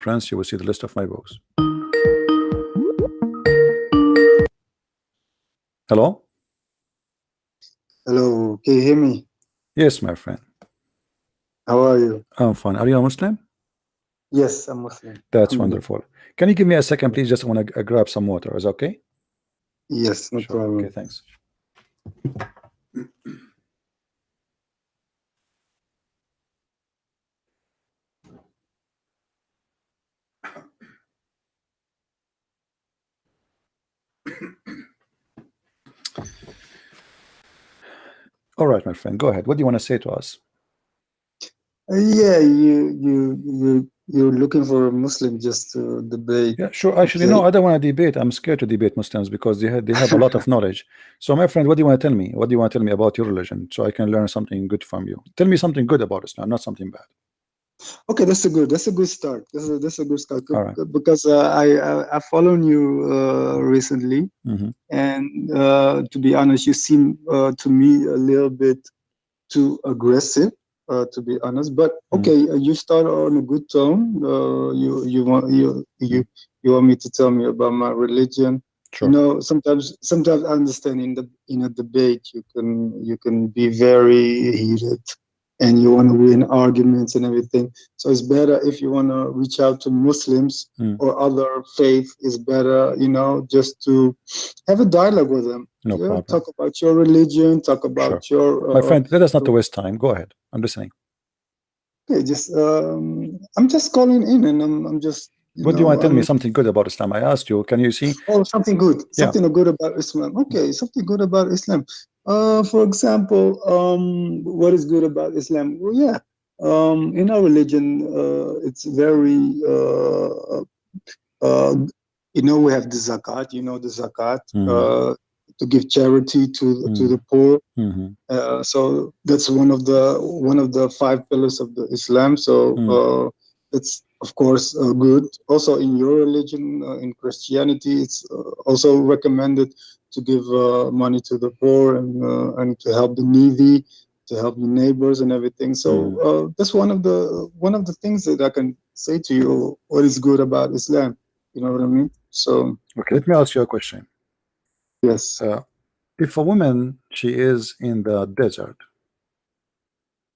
friends, you will see the list of my books. Hello? Hello, can you hear me? Yes, my friend. How are you? I'm fine. Are you a Muslim? Yes, I'm Muslim. That's I'm good. wonderful. Can you give me a second, please? Just want to grab some water. Is that okay? Yes, no Sure. problem. Okay, thanks. All right, my friend, go ahead. What do you want to say to us? Yeah, you're looking for a Muslim just to debate. Yeah, sure. Actually, no, I don't want to debate. I'm scared to debate Muslims because they have a lot of knowledge. So, my friend, what do you want to tell me? What do you want to tell me about your religion so I can learn something good from you? Tell me something good about Islam, not something bad. Okay, that's a good start. That's a good start. All right. Because I followed you recently, and to be honest, you seem to me a little bit too aggressive, to be honest. But okay, you start on a good tone. You want me to tell me about my religion. Sure. You know, sometimes I understand in a debate you can be very heated, and you want to win arguments and everything. So it's better if you want to reach out to Muslims or other faith. Is better, you know, just to have a dialogue with them. No problem. Talk about your religion. Talk about your. My friend, let us not waste time. Go ahead. I'm listening. Okay, just I'm just calling in, and I'm just. What do you want to tell me? Something good about Islam? I asked you. Can you see? Oh, something good. Something good about Islam. Okay, something good about Islam. For example, what is good about Islam? Well, yeah, in our religion, it's very, you know, we have the zakat. You know, the zakat to give charity to the poor. So that's one of the 5 pillars of the Islam. So it's of course good. Also in your religion, in Christianity, it's also recommended to give money to the poor and to help the needy, to help your neighbors and everything. So that's one of the things that I can say to you. What is good about Islam? You know what I mean? So okay, let me ask you a question. Yes. If a woman, she is in the desert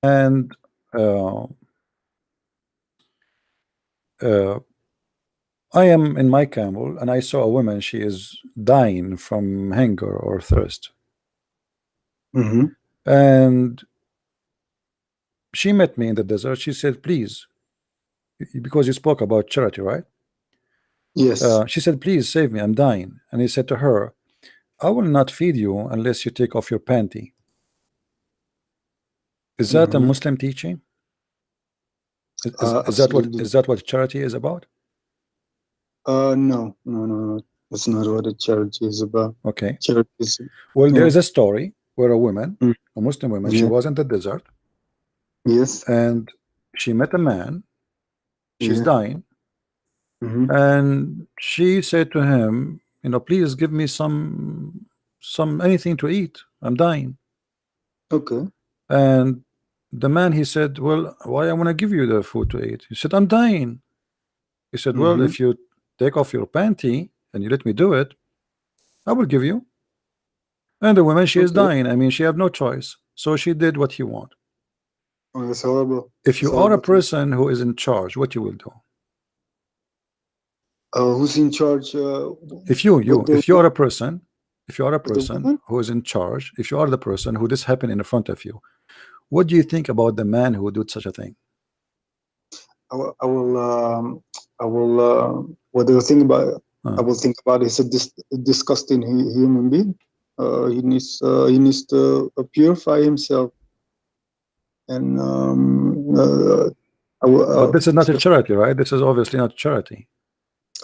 and I am in my camel and I saw a woman, she is dying from hunger or thirst. And she met me in the desert. She said, please, because you spoke about charity, right? Yes. She said, please save me, I'm dying. And he said to her, I will not feed you unless you take off your panty. Is that a Muslim teaching? Is that what charity is about? No. That's not what a charity is about. Okay. Charity is, well, there is a story where a woman, a Muslim woman, she Yeah. was in the desert Yes. and she met a man. She's Yeah. dying. And she said to him, you know, please give me some anything to eat. I'm dying. Okay. And the man, he said, well, why I want to give you the food to eat? He said, I'm dying. He said, well, if you take off your panty and you let me do it, I will give you. And the woman, she is dying. I mean, she have no choice. So she did what he want. Oh, that's horrible. If you are a person who is in charge, what you will do? Who's in charge? If you are a person, who is in charge, if you are the person who this happened in front of you, what do you think about the man who did such a thing? I will. What do you think about it? I will think about it. He's a disgusting human being. He needs to purify himself. And but this is not a charity, right? This is obviously not charity.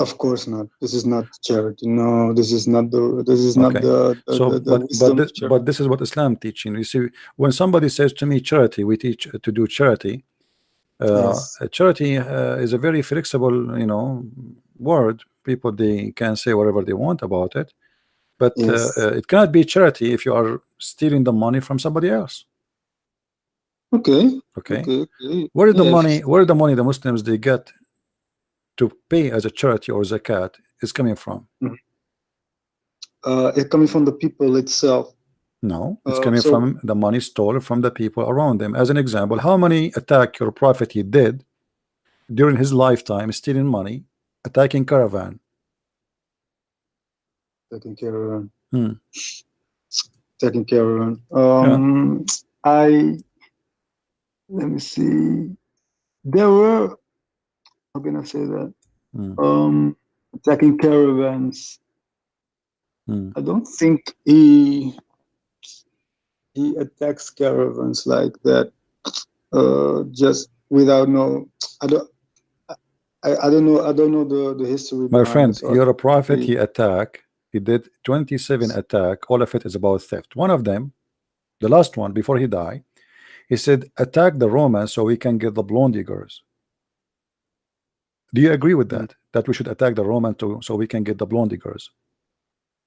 Of course not. This is not charity. No, this is not the. This is not the wisdom of charity. But this is what Islam teaching. You see, when somebody says to me charity, we teach to do charity. Charity is a very flexible, you know, word. People, they can say whatever they want about it, but it cannot be charity if you are stealing the money from somebody else. Okay. Where is the money? Where is the money the Muslims they get to pay as a charity or zakat is coming from? It's coming from the people itself. No, it's coming from the money stolen from the people around them. As an example, how many attack your prophet he did during his lifetime, stealing money, attacking caravan? Taking caravan. Hmm. Taking caravan. Let me see. There were, how can I say that? Attacking caravans. I don't think he attacks caravans like that. Just without no. I don't know the history. My friend, you're a prophet. He did 27 attack. All of it is about theft. One of them, the last one before he died, he said, attack the Romans so we can get the blonde diggers. Do you agree with that? That we should attack the Romans so we can get the blonde diggers?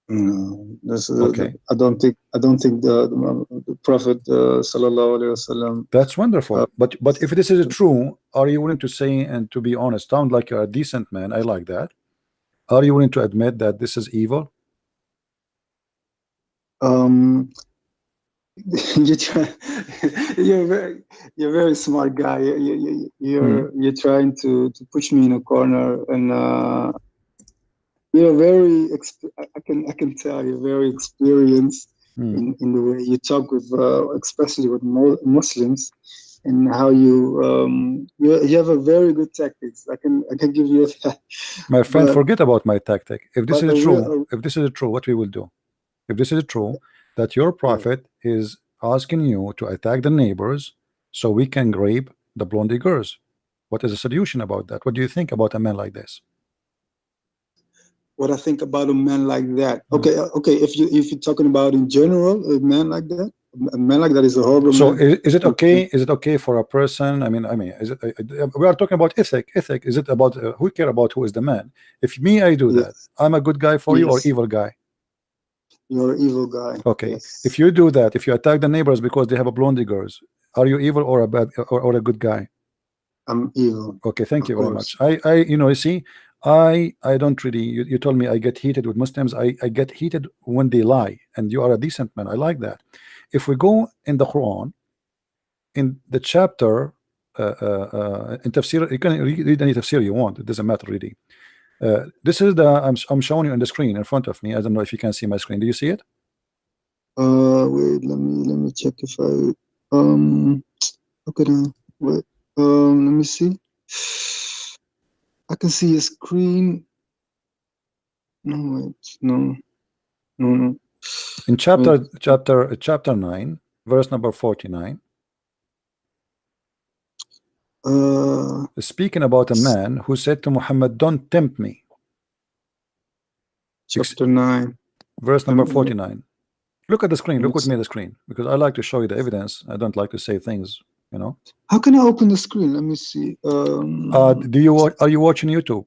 No, okay. I don't think the Prophet sallallahu alaihi wasallam. That's wonderful. But if this is true, are you willing to say and to be honest? Sound like you're a decent man. I like that. Are you willing to admit that this is evil? You're very smart guy. You're trying to push me in a corner, and you're very. I can tell you're very experienced in the way you talk with, especially with Muslims, and how you have a very good tactics. I can give you that. My friend, forget about my tactic. If this is true, what we will do? If this is true, that your prophet is asking you to attack the neighbors so we can rape the blonde girls, what is the solution about that? What do you think about a man like this? What I think about a man like that? Okay. If you're talking about in general, a man like that, is a horrible. So man. Is it okay? Is it okay for a person? I mean, is it? We are talking about ethic. Is it about who care about who is the man? If I do that, I'm a good guy for you or evil guy? You're an evil guy. Okay. If you do that, if you attack the neighbors because they have a blondie girls, are you evil or a bad or a good guy? I'm evil. Okay, thank you very much. You see, I don't really. You told me I get heated with Muslims. I get heated when they lie, and you are a decent man. I like that. If we go in the Quran, in the chapter in tafsir, you can read any tafsir you want. It doesn't matter really. This is I'm showing you on the screen in front of me. I don't know if you can see my screen. Do you see it? Wait, let me check if I okay then. Wait, let me see. I can see a screen. No, wait, no. In chapter 9, verse number 49. Speaking about a man who said to Muhammad, don't tempt me. Chapter 9, verse number 49. Look at the screen. Look with me at the screen, because I like to show you the evidence. I don't like to say things, you know. How can I open the screen? Let me see. Are you watching YouTube?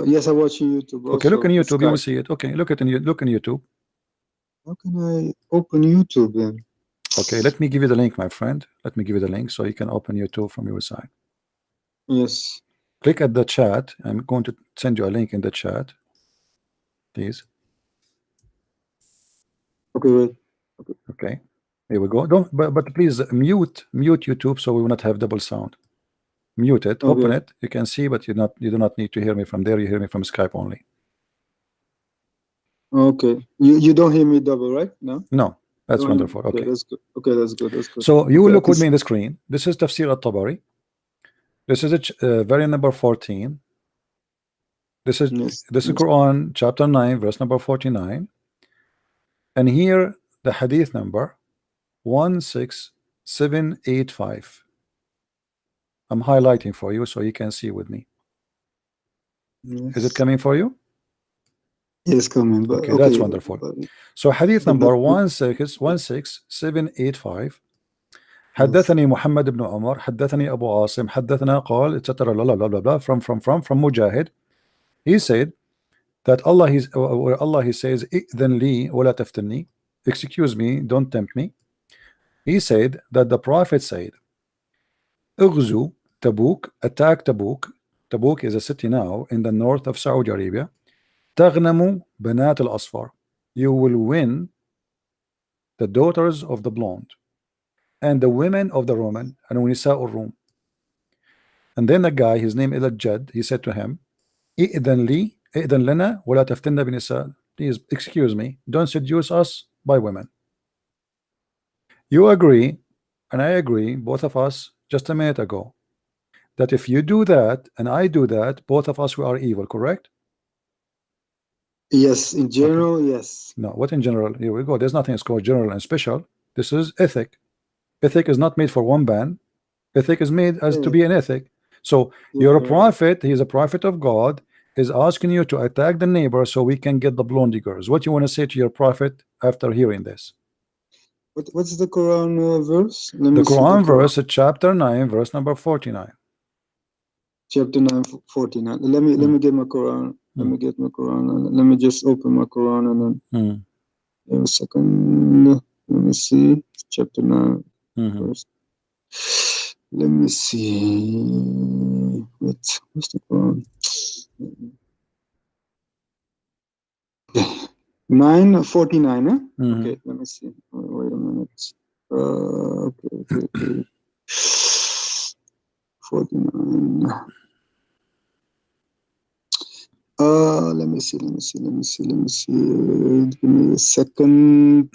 Yes, I'm watching YouTube also. Okay, look in YouTube, you will see it. Okay, look in YouTube. How can I open YouTube then? Okay, let me give you the link, my friend. Let me give you the link so you can open YouTube from your side. Yes. Click at the chat. I'm going to send you a link in the chat, please. Okay, wait. Okay, here we go. But please mute YouTube so we will not have double sound. Mute it. Okay. Open it. You can see, but you do not need to hear me from there. You hear me from Skype only. Okay. You don't hear me double, right? No. That's wonderful. Okay, that's good. Okay, that's good. So you will look with me in the screen. This is Tafsir al-Tabari. This is variant number 14. This is Quran chapter 9 verse number 49, and here the hadith number 16785. I'm highlighting for you so you can see with me. Is it coming for you? Yes, coming. But okay, that's wonderful. So hadith number 16785. حدثني محمد بن عمر حدثني أبو عاصم حدثنا قال etc. from Mujahid. He said that Allah he says إذن لي ولا تفتني, excuse me, don't tempt me. He said that the Prophet said اغزو Tabuk, attack Tabuk, Tabuk is a city now in the north of Saudi Arabia. تغنم بنات الأصفر. You will win the daughters of the blonde and the women of the Roman and ونساء الروم. And then the guy, his name is Al-Jad, he said to him, إذن لنا ولا تفتنا بنساء. Please excuse me, don't seduce us by women. You agree, and I agree, both of us, just a minute ago, that if you do that and I do that, both of us we are evil, correct? Yes, in general, okay. Yes. No, what in general? Here we go. There's nothing is called general and special. This is ethic. Ethic is not made for one band. Ethic is made as to be an ethic. So you're a prophet, he's a prophet of God, is asking you to attack the neighbor so we can get the blondie girls. What you want to say to your prophet after hearing this? What's the Quran verse? The Quran verse, chapter 9, verse number 49. Chapter 9, 49. Let me get my Quran. Let me get my Quran. Let me just open my Quran and then a second. Let me see. Chapter 9. Verse. Let me see. What's the Quran? Okay. 9:49, huh? Okay, let me see. Wait a minute. Okay. 49. Let me see. Give me a second.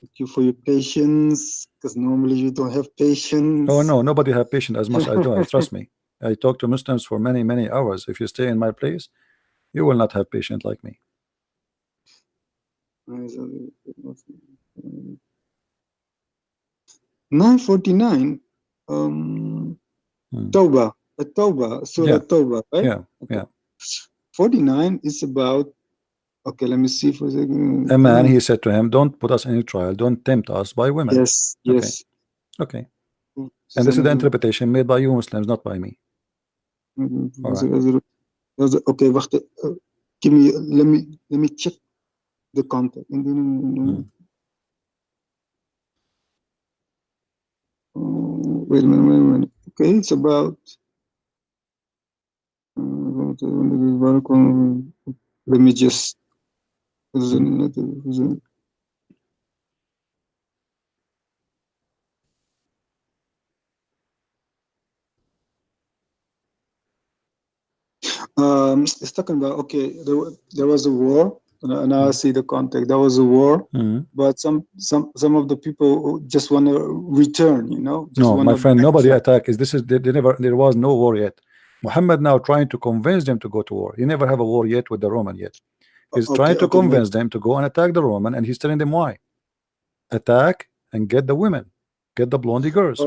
Thank you for your patience, because normally you don't have patience. Oh no, nobody have patience as much as I do. Trust me. I talk to Muslims for many hours. If you stay in my place, you will not have patience like me. 9:49. Tawbah. Surah Tawbah, right? Yeah. 49 is about. Okay, let me see for a second. A man, he said to him, don't put us in any trial, don't tempt us by women. Yes. Okay. And this is the interpretation made by you Muslims, not by me. Right. Okay, wait. Give me. Let me check the content. Wait a minute. Okay, it's about. Let me just. It's talking about, okay, there was a war, and I see the context. There was a war, but some of the people just want to return, No, my friend, nobody attacked. There was no war yet. Muhammad now trying to convince them to go to war. He never have a war yet with the Roman yet. He's trying to convince them to go and attack the Roman, and he's telling them why. Attack and get the women, get the blondie girls.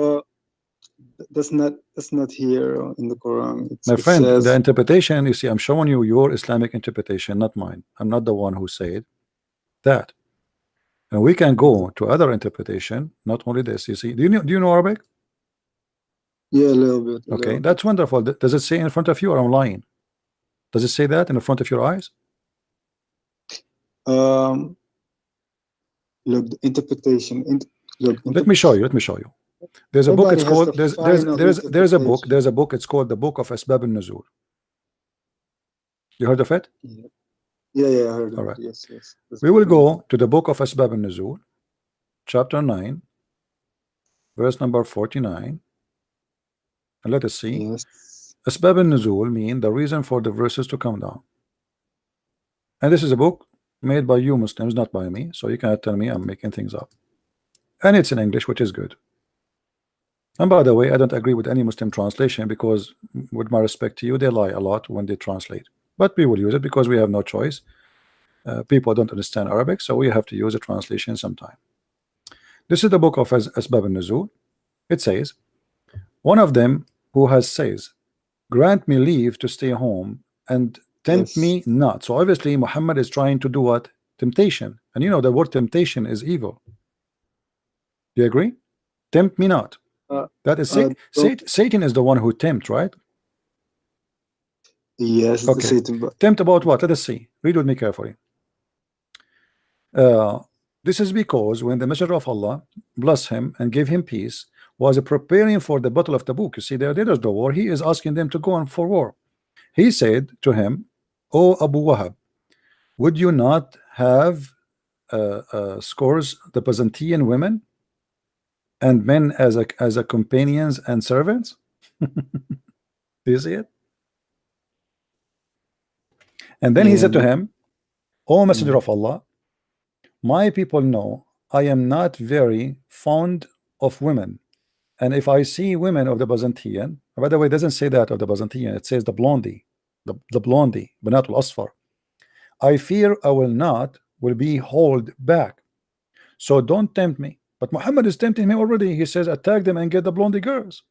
That's not here in the Quran. My friend, the interpretation, you see, I'm showing you your Islamic interpretation, not mine. I'm not the one who said that. And we can go to other interpretation, not only this. You see, do you know Arabic? Yeah, a little bit. Okay, that's wonderful. Does it say in front of you, or I'm lying? Does it say that in the front of your eyes? Look, the interpretation. Let me show you. There's a book. It's called. There's a book. There's a book. It's called the Book of Asbab al-Nuzul. You heard of it? Yeah, I heard of All right. it. Yes. We will go to the Book of Asbab al-Nuzul, chapter 9, verse number 49, and let us see. Yes. Asbab al-Nuzul mean the reason for the verses to come down. And this is a book made by you Muslims, not by me, so you cannot tell me I'm making things up. And it's in English, which is good. And by the way, I don't agree with any Muslim translation because, with my respect to you, they lie a lot when they translate. But we will use it because we have no choice. People don't understand Arabic, so we have to use a translation sometime. This is the book of Asbab al-Nuzul. It says, one of them who says, grant me leave to stay home and tempt me not. So obviously Muhammad is trying to do what? Temptation. And you know the word temptation is evil. Do you agree? Tempt me not. That is Satan is the one who tempt, right? Yes. Okay. Satan. Tempt about what? Let us see. Read with me carefully. This is because when the Messenger of Allah, bless him and give him peace, was preparing for the battle of Tabuk. You see, there is the war. He is asking them to go on for war. He said to him, "O Abu Wahab, would you not have scores the Byzantine women and men as a companions and servants?" Do you see it? And then he said to him, "O Messenger of Allah, my people know I am not very fond of women, and if I see women of the Byzantine," by the way, it doesn't say that of the Byzantine, it says the blondie, the blondie, Banat al-Asfar, "I fear I will be hold back. So don't tempt me." But Muhammad is tempting me already. He says, "Attack them and get the blondie girls."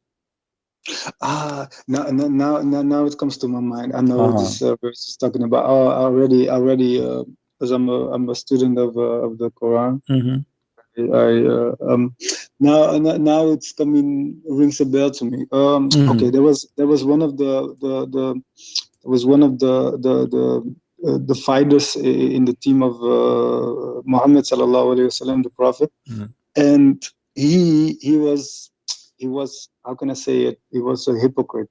Now it comes to my mind. I know what this verse is talking about. Already, because I'm a student of the Quran. Now it's coming, rings a bell to me. Okay, there was one of the fighters in the team of Muhammad sallallahu alaihi wasallam, the Prophet, and he was, how can I say it? He was a hypocrite.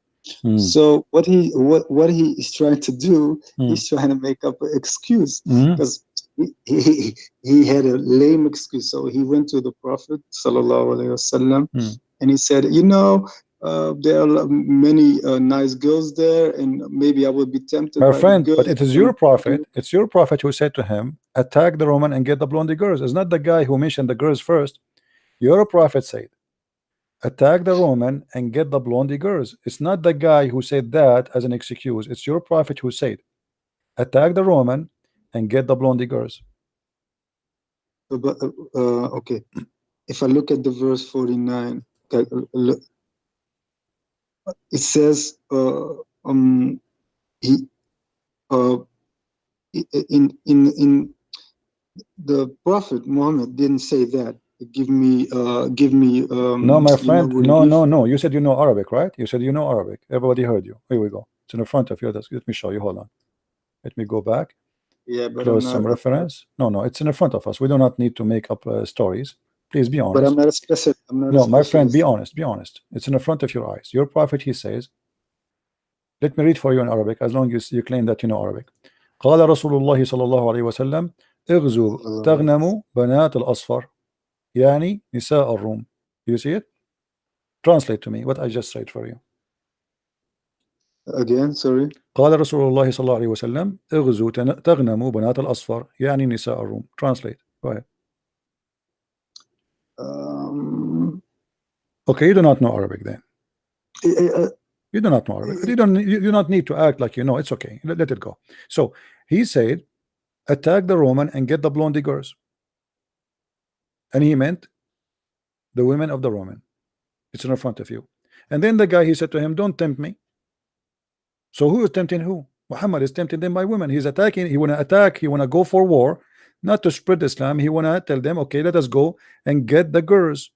So what he is trying to do, he's trying to make up an excuse, because he had a lame excuse. So he went to the Prophet sallallahu alaihi wasallam, and he said, there are many nice girls there, and maybe I would be tempted. My friend, but it is your prophet. It's your prophet who said to him, "Attack the Roman and get the blondie girls." It's not the guy who mentioned the girls first. Your prophet said, "Attack the Roman and get the blondie girls." It's not the guy who said that as an excuse. It's your prophet who said, "Attack the Roman and get the blondie girls." But okay, if I look at the verse 49, it says, in the Prophet Muhammad didn't say that. Give me. No, my friend. No. You said you know Arabic, right? You said you know Arabic. Everybody heard you. Here we go. It's in the front of you. Let me show you. Hold on. Let me go back. Yeah, but close some reference. No, it's in the front of us. We do not need to make up stories. Please be honest. But I'm not a specialist. No, my friend, be honest. Be honest. It's in the front of your eyes. Your prophet, he says. Let me read for you in Arabic, as long as you claim that you know Arabic. قال رسول الله صلى الله عليه وسلم اغزوا تغنموا بنات الأصفر يعني نساء الروم. You see it? Translate to me what I just said for you. Again, sorry. قال رسول الله صلى الله عليه وسلم اغزوا تغنموا بنات الأصفر يعني نساء الروم. Translate. Go ahead. Okay, you do not know Arabic then. You do not know Arabic. You do not need to act like you know. It's okay. Let it go. So he said, attack the Roman and get the blondie girls. And he meant the women of the Roman. It's in front of you. And then the guy, he said to him, don't tempt me. So who is tempting who? Muhammad is tempting them by women. He's attacking. He want to attack. He want to go for war, not to spread Islam. He want to tell them, okay, let us go and get the girls.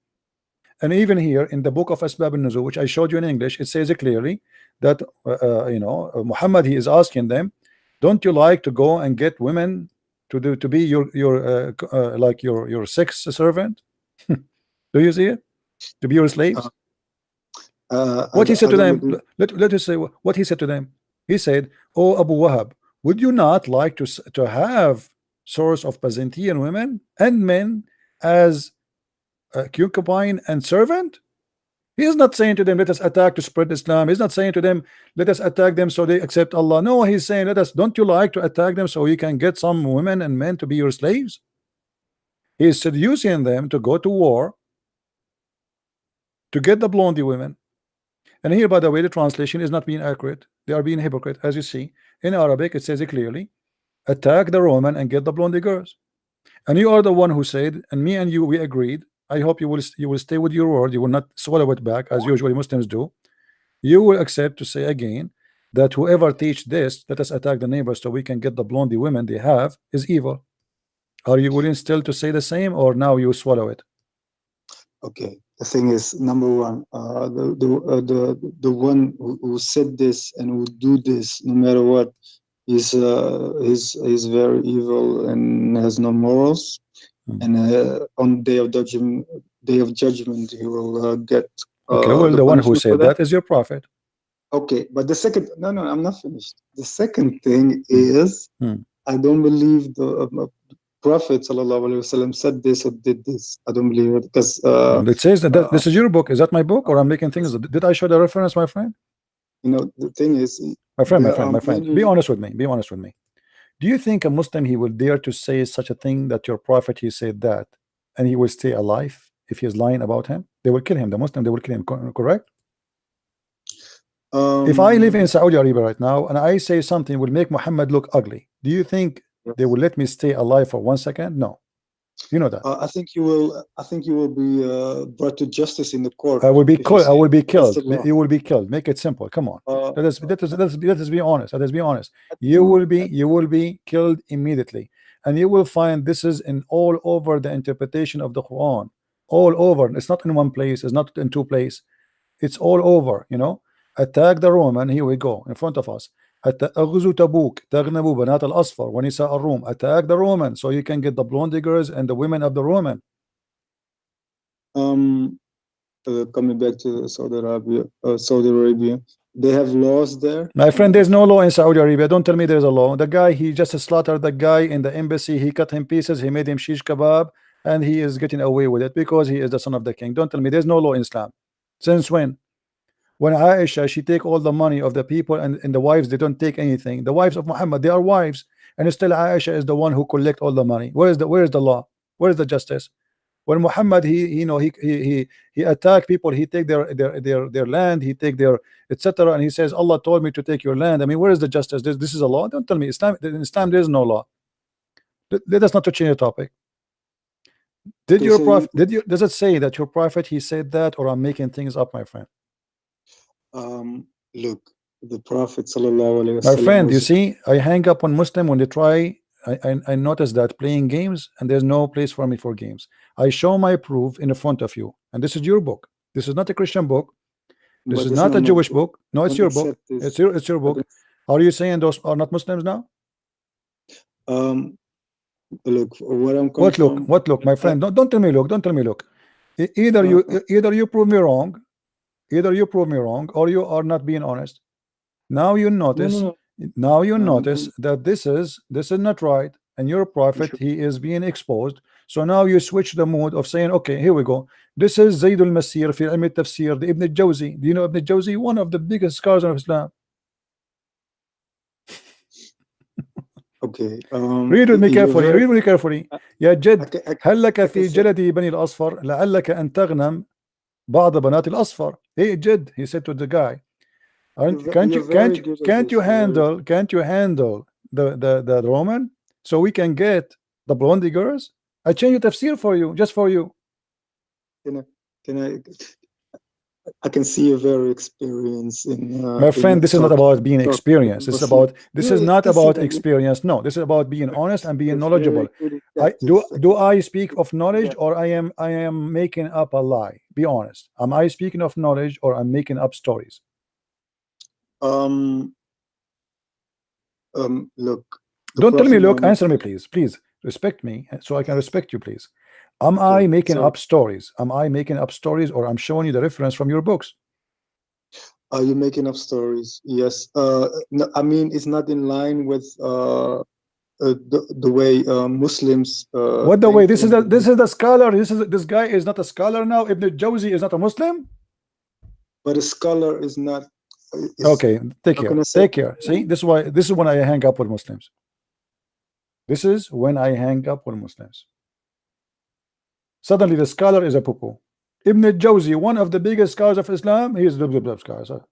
And even here in the book of Asbab al-Nuzul, which I showed you in English, it says clearly that Muhammad, he is asking them, don't you like to go and get women to be your sex servant? Do you see it? To be your slaves? What he said to them? Let us say what he said to them. He said, "Oh Abu Wahab, would you not like to have source of Byzantine women and men as concubine and servant?" He is not saying to them, let us attack to spread Islam. He's not saying to them, let us attack them so they accept Allah. No, he's saying, don't you like to attack them so you can get some women and men to be your slaves? He is seducing them to go to war to get the blondie women. And here, by the way, the translation is not being accurate. They are being hypocrite. As you see in Arabic, it says it clearly, attack the Roman and get the blondie girls. And you are the one who said, and me and you, we agreed. I hope you will stay with your word. You will not swallow it back as usually Muslims do. You will accept to say again that whoever teach this, let us attack the neighbors so we can get the blondie women they have, is evil. Are you willing still to say the same, or now you swallow it? Okay. The thing is, number one, the one who said this and who do this, no matter what, is very evil and has no morals. And on the day of judgment, Day of Judgment, he will get. Okay, well, the one who said that is your prophet. Okay, but the second, no, I'm not finished. The second thing is, I don't believe the Prophet ﷺ said this or did this. I don't believe it because it says that this is your book. Is that my book, or I'm making things? Did I show the reference, my friend? You know, the thing is, my friend, be honest with me. Be honest with me. Do you think a Muslim he will dare to say such a thing that your prophet he said that, and he will stay alive if he's lying about him? They will kill him. The Muslim, they will kill him. Correct? If I live in Saudi Arabia right now and I say something will make Muhammad look ugly, do you think they will let me stay alive for 1 second? No. You know that. I think you will. I think you will be brought to justice in the court. I will be killed. I will be killed. You will be killed. Make it simple. Come on. Let us be honest. Let us be honest. You will be killed immediately, and you will find this is in all over the interpretation of the Quran. All over. It's not in one place. It's not in two places. It's all over. You know. Attack the Roman. Here we go in front of us. أغزو تبوك تغنبوا بنات الأصفر ونساء الروم. Attack the Roman so you can get the blonde girls and the women of the Roman. Coming back to Saudi Arabia, they have laws there. My friend, there's no law in Saudi Arabia. Don't tell me there's a law. The guy, he just slaughtered the guy in the embassy. He cut him pieces. He made him shish kebab, and he is getting away with it because he is the son of the king. Don't tell me there's no law in Islam. Since when? When Aisha, she take all the money of the people, and the wives, they don't take anything. The wives of Muhammad, they are wives, and still Aisha is the one who collect all the money. Where is the law? Where is the justice? When Muhammad, he attack people, he take their land, he take their etc., and he says, Allah told me to take your land. I mean, where is the justice? This is a law. Don't tell me Islam. In Islam, there is no law. Let us not to change the topic. Did your prophet? Does it say that your prophet he said that, or I'm making things up, my friend? Look, the Prophet sallallahu alaihi wasallam. My friend, you see, I hang up on Muslim when they try. I notice that playing games, and there's no place for me for games. I show my proof in front of you, and this is your book. This is not a Christian book. This is not a Jewish book. No, it's your book. It's your book. Are you saying those are not Muslims now? Look, where I'm coming from. What look, my friend? Don't tell me look. Don't tell me look. Either you prove me wrong. Either you prove me wrong, or you are not being honest. Now you notice. Now you notice that this is not right, and your prophet he is being exposed. So now you switch the mood of saying, okay, here we go. This is Zayd al-Masir fi ilm al-tafsir, the Ibn al-Jawzi. Do you know Ibn al-Jawzi? One of the biggest scholars of Islam. Okay. read with me carefully. Read with me carefully. يا جد هل لك في جلد بني الأصفر لعلك أن تغنم بعض بنات الأصفر. Hey Jid, he said to the guy, can't you handle the Roman so we can get the blondie girls? I change the tafsir for you, just for you. I can see you're very experienced in my friend. This is not about being experienced. This is not about experience. No, this is about being honest and being knowledgeable. Do I speak of knowledge, or I am making up a lie? Be honest. Am I speaking of knowledge, or I'm making up stories? Look. Don't tell me look. Answer me, please. Please respect me so I can respect you, please. Am I making up stories? Am I making up stories, or I'm showing you the reference from your books? Are you making up stories? Yes. No, I mean, it's not in line with the way Muslims. What the way? This is the scholar. This guy is not a scholar now. Ibn al-Jawzi is not a Muslim. But a scholar is not. Okay, take care. Take care. See, this is when I hang up with Muslims. This is when I hang up with Muslims. Suddenly the scholar is a poo-poo. Ibn al-Jawzi, one of the biggest scholars of Islam, he is the scholar.